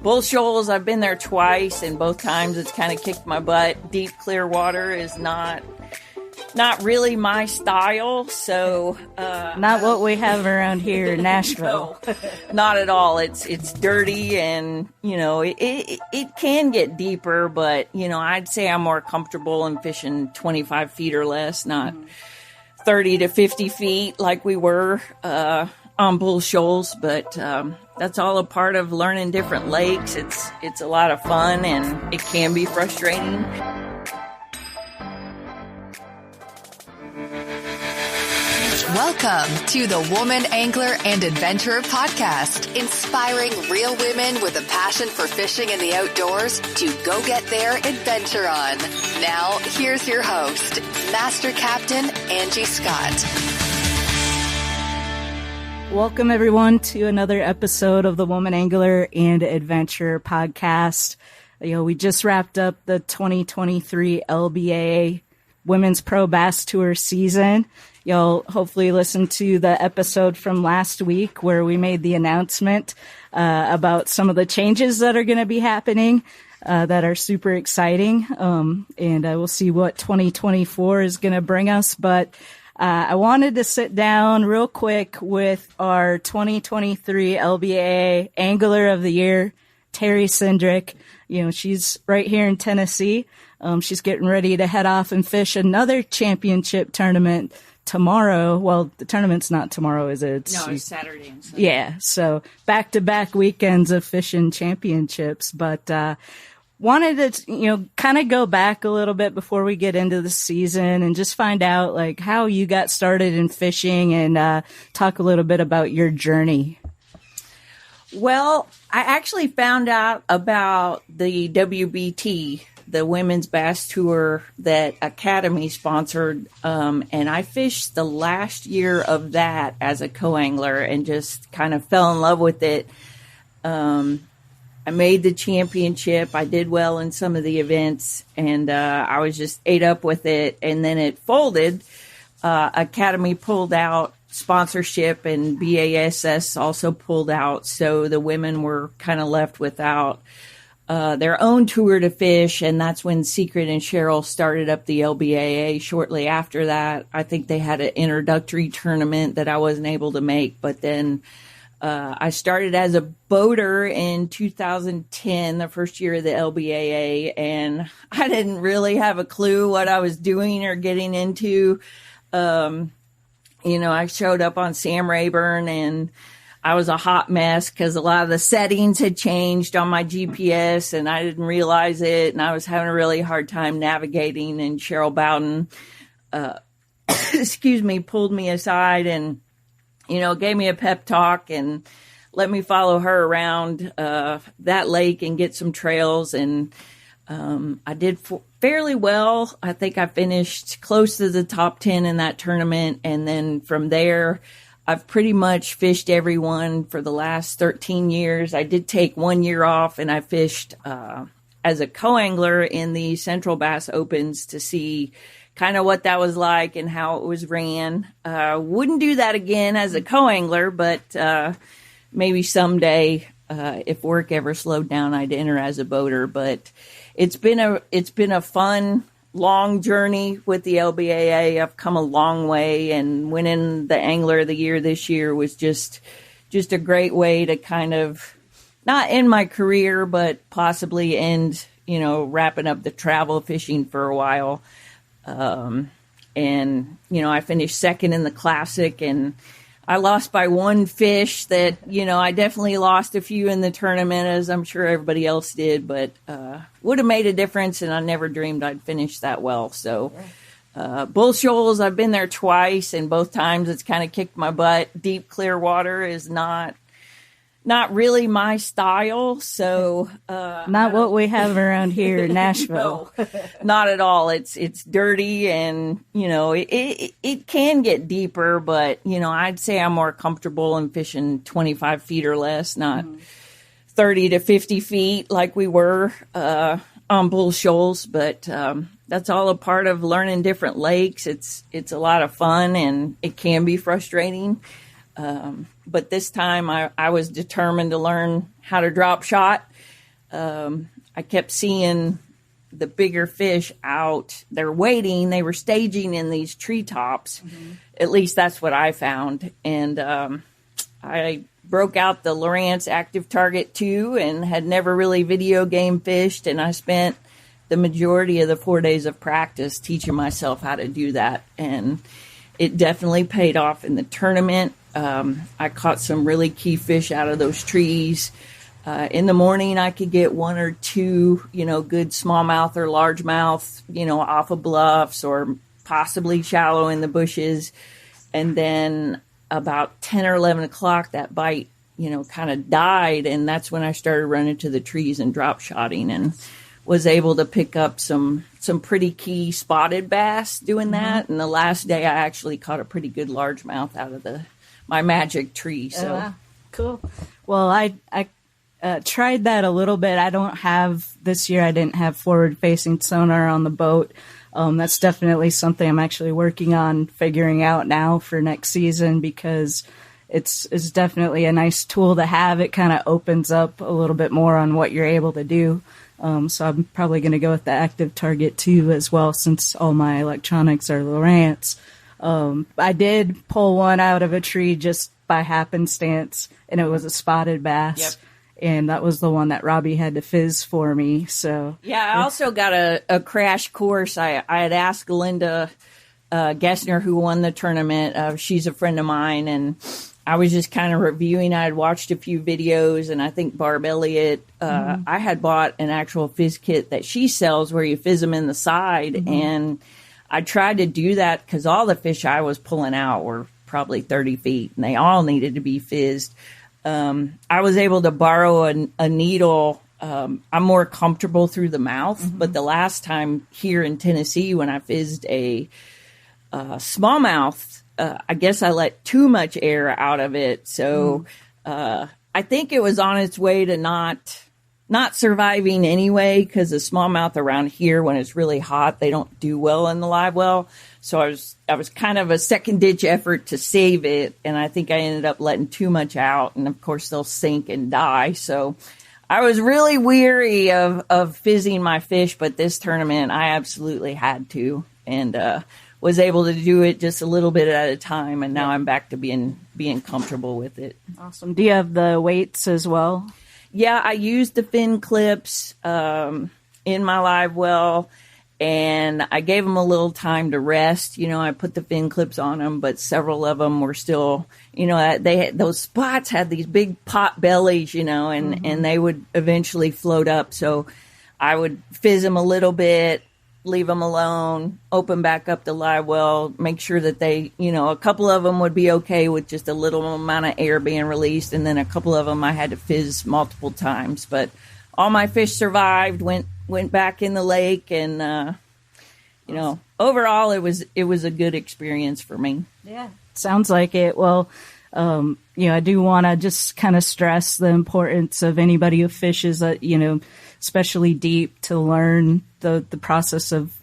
Bull Shoals, I've been there twice, and both times it's kind of kicked my butt. Deep, clear water is not really my style, so not what we have around here in Nashville. No, not at all. It's dirty, and it can get deeper, but I'd say I'm more comfortable in fishing 25 feet or less, not 30 to 50 feet like we were on Bull Shoals. But that's all a part of learning different lakes. It's a lot of fun, and it can be frustrating. Welcome to the Woman Angler and Adventurer Podcast, inspiring real women with a passion for fishing in the outdoors to go get their adventure on. Now, here's your host, Master Captain Angie Scott. Welcome, everyone, to another episode of the Woman Angler and Adventurer Podcast. We just wrapped up the 2023 LBAA Women's Pro Bass Tour season. You'll hopefully listen to the episode from last week where we made the announcement about some of the changes that are going to be happening that are super exciting. And we'll see what 2024 is going to bring us. But I wanted to sit down real quick with our 2023 LBA Angler of the Year, Teri Cindric. She's right here in Tennessee. She's getting ready to head off and fish another championship tournament tomorrow. Well, the tournament's not tomorrow, is it? No, it's Saturday and Sunday. Yeah, so back-to-back weekends of fishing championships. But wanted to, kind of go back a little bit before we get into the season and just find out, like, how you got started in fishing and talk a little bit about your journey. Well, I actually found out about the WBT, the Women's Bass Tour that Academy sponsored, and I fished the last year of that as a co-angler and just kind of fell in love with it. I made the championship. I did well in some of the events, and I was just ate up with it, and then it folded. Academy pulled out sponsorship, and BASS also pulled out, so the women were kind of left without their own tour to fish, and that's when Secret and Cheryl started up the LBAA shortly after that. I think they had an introductory tournament that I wasn't able to make, but then I started as a boater in 2010, the first year of the LBAA, and I didn't really have a clue what I was doing or getting into. I showed up on Sam Rayburn, and I was a hot mess because a lot of the settings had changed on my GPS and I didn't realize it. And I was having a really hard time navigating, and Cheryl Bowden, pulled me aside and, gave me a pep talk and let me follow her around that lake and get some trails. And I did fairly well. I think I finished close to the top 10 in that tournament. And then from there, I've pretty much fished everyone for the last 13 years. I did take 1 year off, and I fished as a co-angler in the Central Bass Opens to see kind of what that was like and how it was ran. Wouldn't do that again as a co-angler, but maybe someday, if work ever slowed down, I'd enter as a boater. But it's been a fun, long journey with the LBAA. I've come a long way, and winning the Angler of the Year this year was just a great way to kind of not end my career, but possibly end, wrapping up the travel fishing for a while. I finished second in the Classic, and I lost by one fish that, I definitely lost a few in the tournament, as I'm sure everybody else did, but would have made a difference, and I never dreamed I'd finish that well. So Bull Shoals, I've been there twice, and both times it's kind of kicked my butt. Deep, clear water is not really my style, so not what we have around here in Nashville. No, not at all. It's dirty, and it can get deeper, but I'd say I'm more comfortable in fishing 25 feet or less, not 30 to 50 feet like we were on Bull Shoals. But that's all a part of learning different lakes. It's a lot of fun, and it can be frustrating. But this time I was determined to learn how to drop shot. I kept seeing the bigger fish out. They're waiting. They were staging in these treetops. At least that's what I found. And I broke out the Lowrance Active Target 2 and had never really video game fished. And I spent the majority of the 4 days of practice teaching myself how to do that. And it definitely paid off in the tournament. I caught some really key fish out of those trees. In the morning, I could get one or two, good smallmouth or largemouth, off of bluffs or possibly shallow in the bushes. And then about 10 or 11 o'clock, that bite, kind of died. And that's when I started running to the trees and drop shotting and was able to pick up some pretty key spotted bass doing that. And the last day, I actually caught a pretty good largemouth out of my magic tree. So cool. Well, I tried that a little bit. This year I didn't have forward-facing sonar on the boat. That's definitely something I'm actually working on figuring out now for next season, because it's definitely a nice tool to have. It kind of opens up a little bit more on what you're able to do. So I'm probably going to go with the Active Target 2 as well, since all my electronics are Lowrance. I did pull one out of a tree just by happenstance, and it was a spotted bass. Yep. And that was the one that Robbie had to fizz for me. So yeah, I also got a crash course. I had asked Linda Gessner, who won the tournament. She's a friend of mine, and I was just kind of reviewing. I had watched a few videos, and I think Barb Elliott, I had bought an actual fizz kit that she sells where you fizz them in the side. And I tried to do that because all the fish I was pulling out were probably 30 feet, and they all needed to be fizzed. I was able to borrow a needle. I'm more comfortable through the mouth, but the last time here in Tennessee when I fizzed a smallmouth, I guess I let too much air out of it. So I think it was on its way to not surviving anyway, because the smallmouth around here, when it's really hot, they don't do well in the live well. So I was kind of a second ditch effort to save it, and I think I ended up letting too much out, and of course they'll sink and die. So I was really weary of fizzing my fish, but this tournament I absolutely had to, and was able to do it just a little bit at a time, and now I'm back to being comfortable with it. Awesome. Do you have the weights as well? Yeah, I used the fin clips in my live well, and I gave them a little time to rest. I put the fin clips on them, but several of them were still, those spots had these big pot bellies, and they would eventually float up. So I would fizz them a little bit, leave them alone, open back up the live well, make sure that they, a couple of them would be okay with just a little amount of air being released. And then a couple of them I had to fizz multiple times, but all my fish survived, went back in the lake, and, overall it was a good experience for me. Yeah. Sounds like it. Well, I do want to just kind of stress the importance of anybody who fishes, especially deep, to learn the process of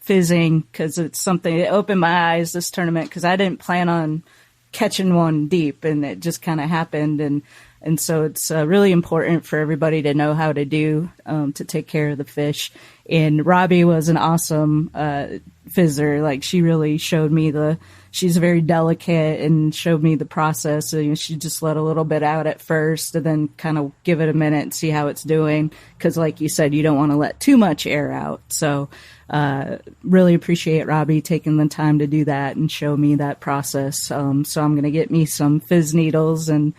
fizzing, because it's something that opened my eyes this tournament, because I didn't plan on catching one deep, and it just kind of happened. And so it's really important for everybody to know how to do to take care of the fish. And Robbie was an awesome fizzer. Like, she really showed me she's very delicate and showed me the process. So, she just let a little bit out at first and then kind of give it a minute and see how it's doing. Because like you said, you don't want to let too much air out. So really appreciate Robbie taking the time to do that and show me that process. So I'm going to get me some fizz needles and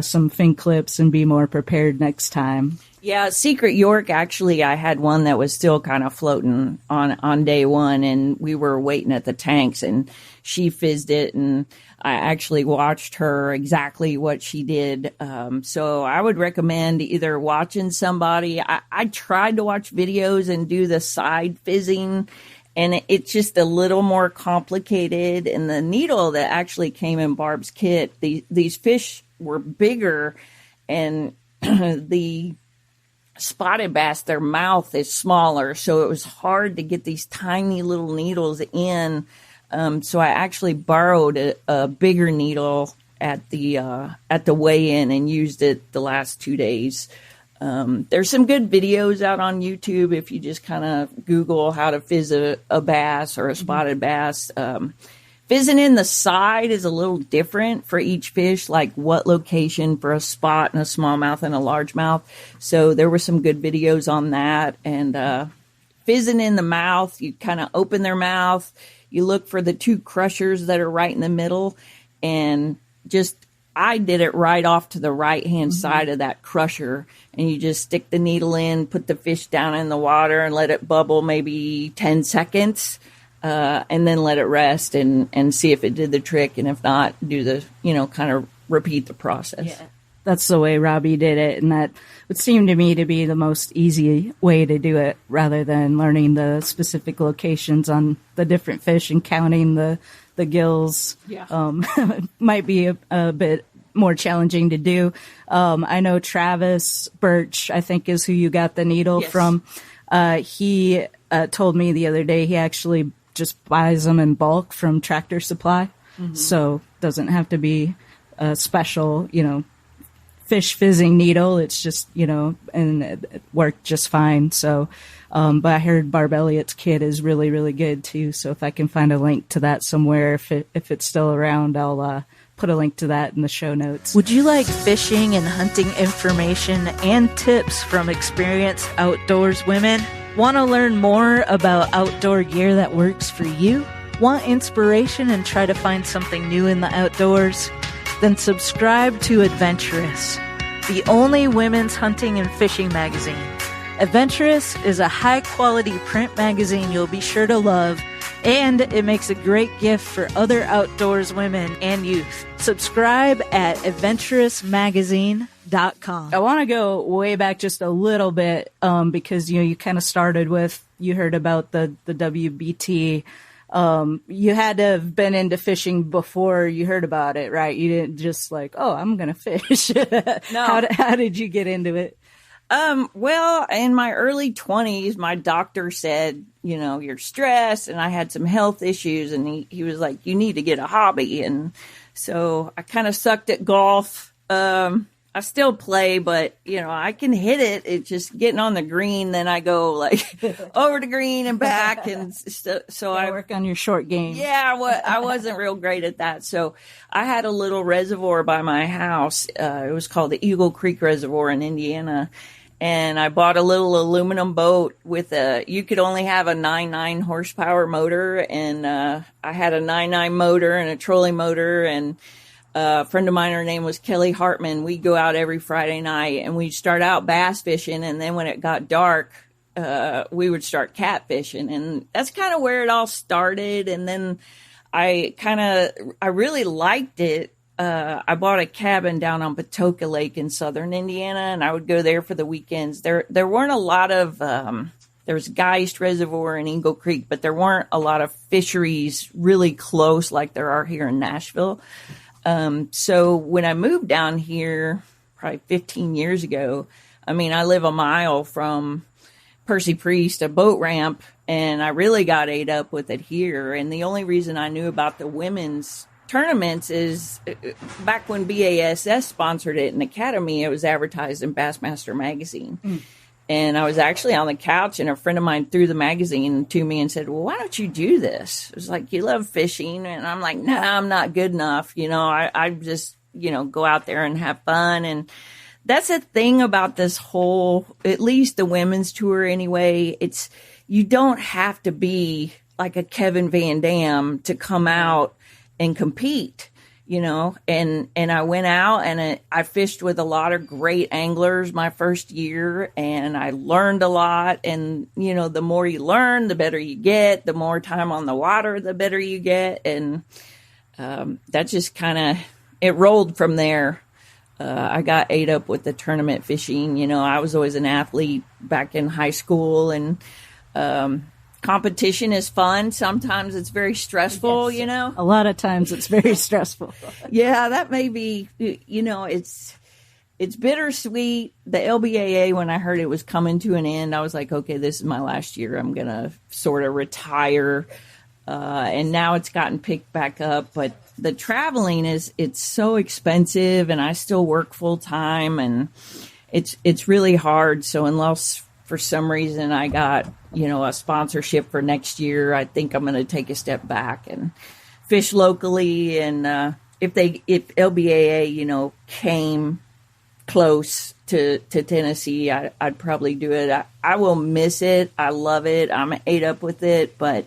some fin clips and be more prepared next time. Yeah, Secret York, actually, I had one that was still kind of floating on day one, and we were waiting at the tanks, and she fizzed it, and I actually watched her exactly what she did. So I would recommend either watching somebody. I tried to watch videos and do the side fizzing, and it's just a little more complicated. And the needle that actually came in Barb's kit, these fish were bigger, and the spotted bass, their mouth is smaller, so it was hard to get these tiny little needles in. So I actually borrowed a bigger needle at the weigh-in and used it the last 2 days. There's some good videos out on YouTube if you just kind of Google how to fizz a bass or a spotted bass. Fizzing in the side is a little different for each fish, like what location for a spot and a smallmouth and a largemouth. So there were some good videos on that. And fizzing in the mouth, you kind of open their mouth, you look for the two crushers that are right in the middle, and I did it right off to the right-hand side of that crusher, and you just stick the needle in, put the fish down in the water, and let it bubble maybe 10 seconds. And then let it rest and see if it did the trick. And if not, do the, kind of repeat the process. Yeah, that's the way Robbie did it. And that would seem to me to be the most easy way to do it rather than learning the specific locations on the different fish and counting the gills. Yeah. Might be a bit more challenging to do. I know Travis Birch, I think, is who you got the needle from. He told me the other day he actually just buys them in bulk from Tractor Supply. So doesn't have to be a special, fish fizzing needle. It's just, and it worked just fine. So, but I heard Barb Elliott's kit is really, really good too. So if I can find a link to that somewhere, if it's still around, I'll put a link to that in the show notes. Would you like fishing and hunting information and tips from experienced outdoors women? Want to learn more about outdoor gear that works for you? Want inspiration and try to find something new in the outdoors? Then subscribe to Adventurous, the only women's hunting and fishing magazine. Adventurous is a high-quality print magazine you'll be sure to love, and it makes a great gift for other outdoors women and youth. Subscribe at adventurousmagazine.com. I want to go way back just a little bit because you kind of started with, you heard about the WBT. You had to have been into fishing before you heard about it, right? You didn't just like, oh, I'm gonna fish. No. How did you get into it? Well, in my early 20s, my doctor said, you're stressed, and I had some health issues, and he was like, you need to get a hobby. And so I kind of sucked at golf. I still play, but I can hit it. It's just getting on the green. Then I go like over the green and back. And so I work on your short game. Yeah. I wasn't real great at that. So I had a little reservoir by my house. It was called the Eagle Creek Reservoir in Indiana. And I bought a little aluminum boat with you could only have a 9.9 horsepower motor. And, I had a 9.9 motor and a trolling motor, and a friend of mine, her name was Kelly Hartman. We'd go out every Friday night and we'd start out bass fishing. And then when it got dark, we would start catfishing. And that's kind of where it all started. And then I really liked it. I bought a cabin down on Patoka Lake in southern Indiana, and I would go there for the weekends. There weren't a lot of, there's Geist Reservoir and Eagle Creek, but there weren't a lot of fisheries really close like there are here in Nashville. So when I moved down here, probably 15 years ago, I live a mile from Percy Priest, a boat ramp, and I really got ate up with it here. And the only reason I knew about the women's tournaments is back when BASS sponsored it in Academy, it was advertised in Bassmaster magazine. And I was actually on the couch, and a friend of mine threw the magazine to me and said, well, why don't you do this? It was like, you love fishing. And I'm like, no, I'm not good enough. I just, go out there and have fun. And that's the thing about this whole, at least the women's tour anyway, you don't have to be like a Kevin Van Dam to come out and compete. And I went out and I fished with a lot of great anglers my first year, and I learned a lot. And, the more you learn, the better you get, the more time on the water, the better you get. And, that just it rolled from there. I got ate up with the tournament fishing. I was always an athlete back in high school, and, competition is fun. Sometimes it's very stressful, Yes. A lot of times it's very stressful. Yeah, that may be, it's bittersweet. The LBAA, when I heard it was coming to an end, I was like, okay, this is my last year. I'm going to sort of retire. And now it's gotten picked back up, but the traveling it's so expensive, and I still work full time, and it's really hard. So unless for some reason I got, a sponsorship for next year, I think I'm going to take a step back and fish locally. And, if LBAA, came close to Tennessee, I'd probably do it. I will miss it. I love it. I'm ate up with it, but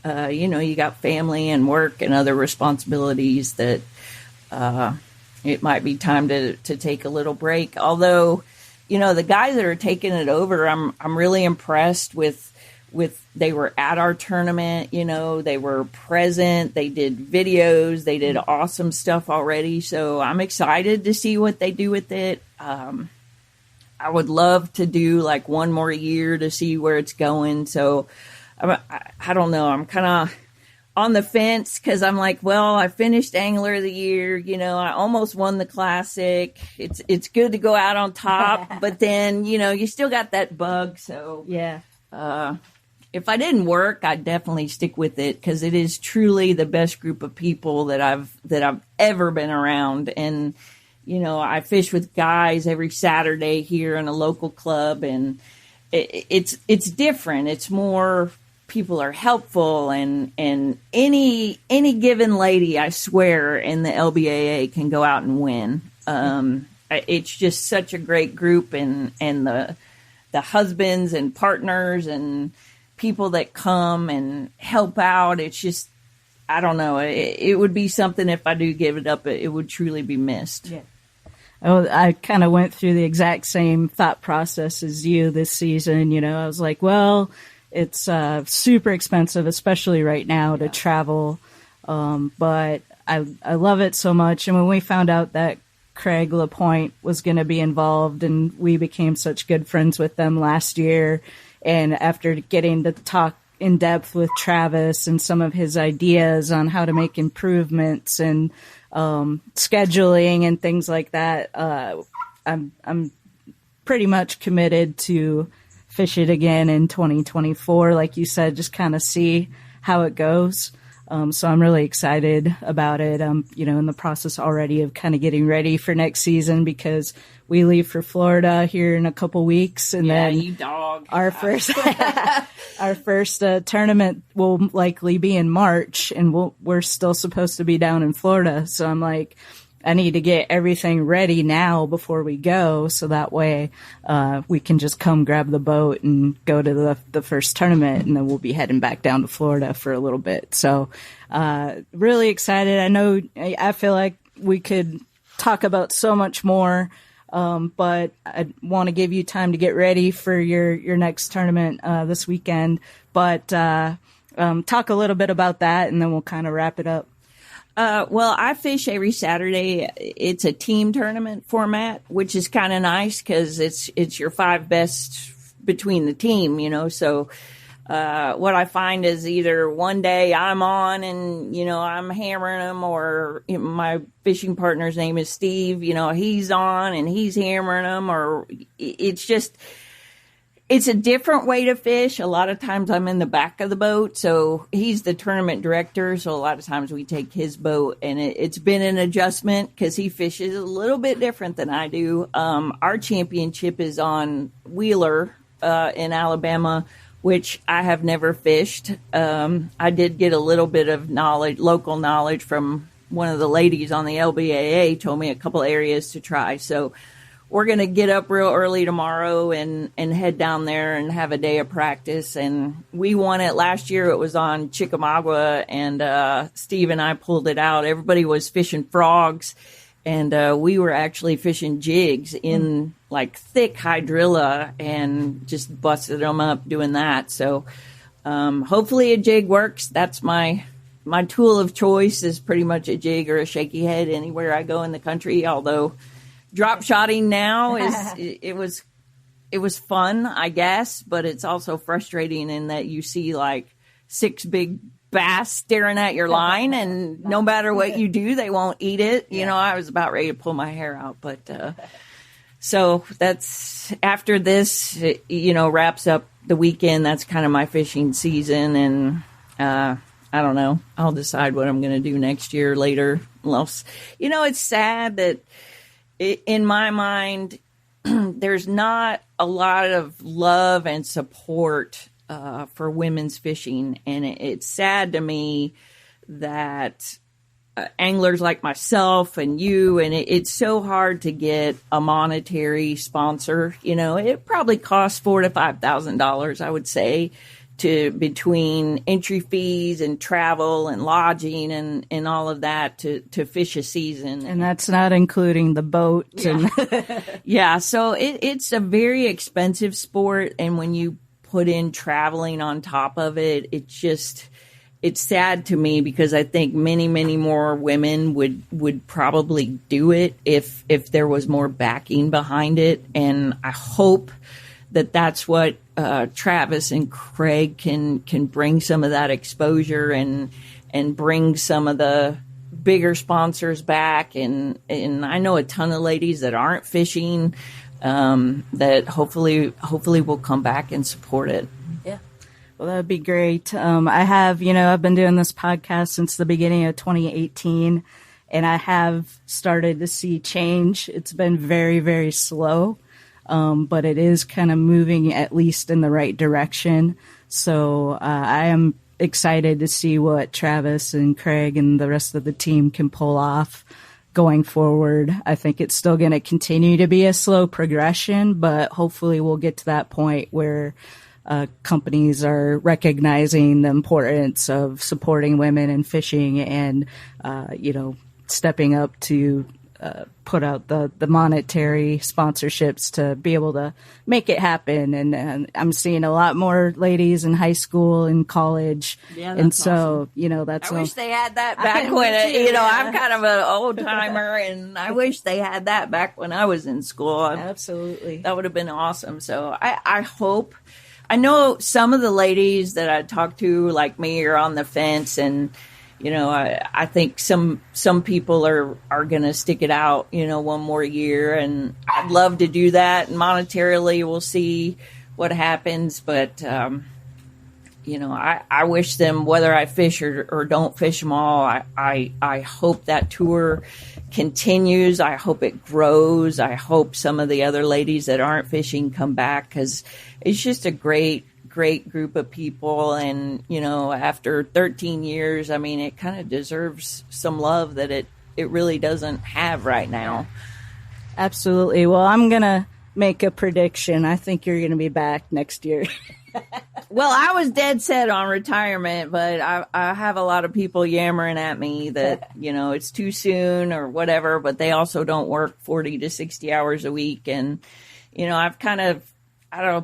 you got family and work and other responsibilities that it might be time to take a little break. Although, the guys that are taking it over, I'm really impressed with they were at our tournament, they were present, they did videos, they did awesome stuff already. So I'm excited to see what they do with it. I would love to do like one more year to see where it's going. So I don't know. I'm kind of on the fence because I'm like, well, I finished Angler of the Year. I almost won the Classic. It's good to go out on top, but then, you still got that bug. So yeah. If I didn't work, I'd definitely stick with it because it is truly the best group of people that I've ever been around. And, I fish with guys every Saturday here in a local club, and it's different. It's more, people are helpful, and any given lady, I swear, in the LBAA can go out and win. It's just such a great group, and the husbands and partners and people that come and help out. It's just, I don't know. It would be something, if I do give it up, it would truly be missed. Yeah. Oh, I kind of went through the exact same thought process as you this season. I was like, well, it's super expensive, especially right now, to travel. But I love it so much. And when we found out that Craig LaPointe was going to be involved, and we became such good friends with them last year, and after getting to talk in depth with Travis and some of his ideas on how to make improvements and scheduling and things like that, I'm pretty much committed to fish it again in 2024. Like you said, just kind of see how it goes. So I'm really excited about it. I'm, in the process already of kind of getting ready for next season because we leave for Florida here in a couple weeks, and then you dog. Our first tournament will likely be in March, and we're still supposed to be down in Florida. So I'm like, I need to get everything ready now before we go, so that way we can just come grab the boat and go to the first tournament, and then we'll be heading back down to Florida for a little bit. So really excited. I feel like we could talk about so much more, but I want to give you time to get ready for your next tournament this weekend. But talk a little bit about that, and then we'll kind of wrap it up. Well, I fish every Saturday. It's a team tournament format, which is kind of nice because it's your 5 best between the team, So what I find is either one day I'm on and, I'm hammering them, or my fishing partner's name is Steve, he's on and he's hammering them, or it's a different way to fish. A lot of times I'm in the back of the boat, so he's the tournament director. So a lot of times we take his boat, and it's been an adjustment because he fishes a little bit different than I do. Our championship is on Wheeler in Alabama, which I have never fished. I did get a little bit of local knowledge from one of the ladies on the LBAA, told me a couple areas to try. So we're going to get up real early tomorrow and head down there and have a day of practice. And we won it last year. It was on Chickamauga, and Steve and I pulled it out. Everybody was fishing frogs, and we were actually fishing jigs in like thick hydrilla and just busted them up doing that. So hopefully a jig works. That's my tool of choice, is pretty much a jig or a shaky head anywhere I go in the country, although drop shotting now it was fun, I guess, but it's also frustrating in that you see like 6 big bass staring at your line, and no matter what you do, they won't eat it. I was about ready to pull my hair out, but so that's after this, wraps up the weekend. That's kind of my fishing season, and I don't know. I'll decide what I'm going to do next year later. It's sad that in my mind, there's not a lot of love and support for women's fishing. And it's sad to me that anglers like myself and you, and it's so hard to get a monetary sponsor. It probably costs $4,000 to $5,000, I would say, between entry fees and travel and lodging and all of that to fish a season. And that's not including the boat. Yeah. Yeah. So it's a very expensive sport. And when you put in traveling on top of it, it's sad to me, because I think many, many more women would probably do it if there was more backing behind it. And I hope that's what Travis and Craig can bring some of that exposure and bring some of the bigger sponsors back. And I know a ton of ladies that aren't fishing that hopefully will come back and support it. Well, that'd be great. I've been doing this podcast since the beginning of 2018, and I have started to see change. It's been very, very slow, but it is kind of moving at least in the right direction. So I am excited to see what Travis and Craig and the rest of the team can pull off going forward. I think it's still going to continue to be a slow progression, but hopefully we'll get to that point where companies are recognizing the importance of supporting women in fishing and, stepping up to put out the monetary sponsorships to be able to make it happen. And I'm seeing a lot more ladies in high school and college. Yeah, and so, awesome. That's... I wish they had that back when, I'm kind of an old timer, and I wish they had that back when I was in school. Absolutely. That would have been awesome. So I hope... I know some of the ladies that I talk to, like me, are on the fence, and I think some people are going to stick it out, one more year, and I'd love to do that. And monetarily, we'll see what happens, but I wish them, whether I fish or don't fish them all, I hope that tour continues. I hope it grows. I hope some of the other ladies that aren't fishing come back, because it's just a great group of people. And, after 13 years, it kind of deserves some love that it really doesn't have right now. Absolutely. Well, I'm going to make a prediction. I think you're going to be back next year. Well, I was dead set on retirement, but I have a lot of people yammering at me that, it's too soon or whatever, but they also don't work 40 to 60 hours a week. And, I've kind of,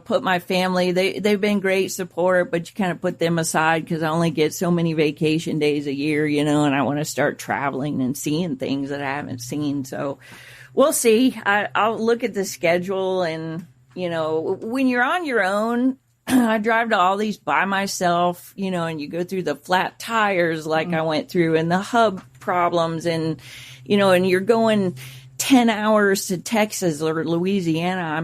put my family, they've been great support, but you kind of put them aside because I only get so many vacation days a year, and I want to start traveling and seeing things that I haven't seen. So we'll see. I'll look at the schedule, and, when you're on your own, I drive to all these by myself, and you go through the flat tires like I went through, and the hub problems, and, and you're going 10 hours to Texas or Louisiana.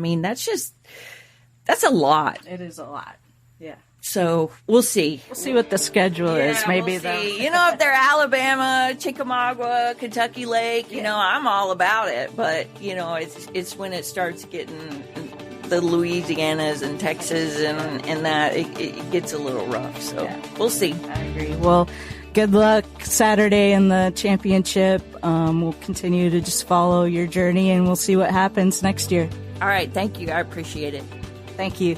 That's a lot. It is a lot. Yeah. So we'll see. We'll see what the schedule is. Maybe we'll see. If they're Alabama, Chickamauga, Kentucky Lake, I'm all about it. But, it's when it starts getting the Louisianas and Texas and that, it gets a little rough. So we'll see. I agree. Well, good luck Saturday in the championship. We'll continue to just follow your journey, and we'll see what happens next year. All right. Thank you. I appreciate it. Thank you.